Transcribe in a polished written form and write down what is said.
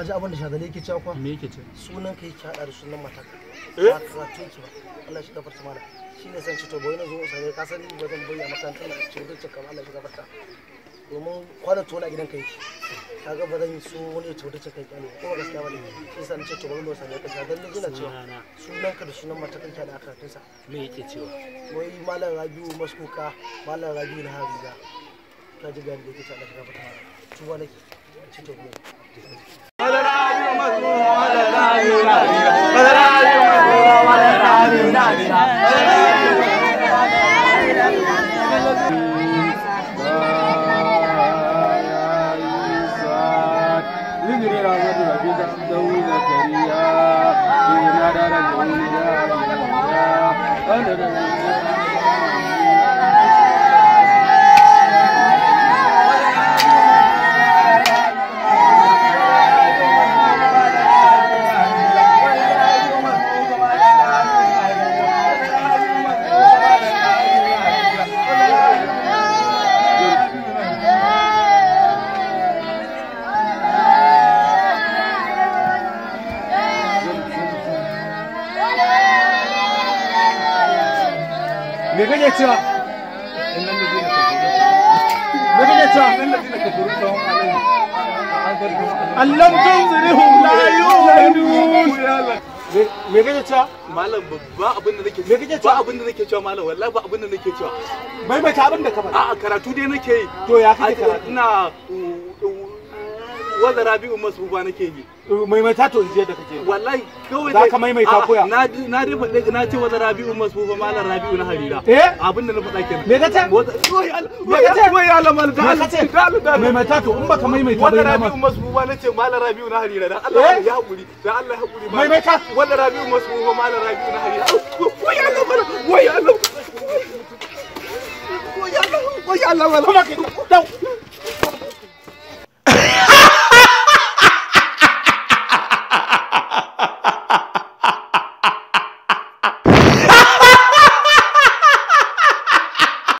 ji abin da shadale yake cewa kwa me yake ce sunan kai ki hada da sunan mataka eh ka tunki ba Allah shi gafarta mana shine san ci to boye na zo sai ka sani ba zan boye a makarantar na ci mutunci kamar Allah shi gafarta domin kwana to na gidan kai kaga ba zan so wani to da kai kyale ko gaskiya ba ne shi san ce to boye sai ka shadale yana cewa sunan ka da sunan matakan ki da aka tunsa me yake cewa wai malam Rabiu maskuka malam Rabiu na Hariga ka ji gani da yake ta Allah shi gafarta mana tuwa nake ci to boye me kake cewa me kake cewa Allah tunzirihum la yu'minun me kake cewa malam ba abin da nake me kake cewa abin da nake cewa malam wallahi ba abin da nake cewa bai bai ta abin da ka faɗa a'a karatu dai nake yi to ya kake karatu ina wanda Rabi'u Masufa nake yi maimaita to inje da kake wallahi kawai za ka maimaita koya na dai faɗe na ce wanda Rabi'u Masufa malam Rabi'u na Harira abin da na faɗa kenan me kace wai Allah mal da Allah maimaita to in baka maimaita wanda bai Rabi'u Masufa nace malam Rabi'u na Harira dan Allah ya hakuri dan Allah ya hakuri maimaita wanda Rabi'u Masufa malam Rabi'u na Harira wai Allah wai Allah wai Allah wai Allah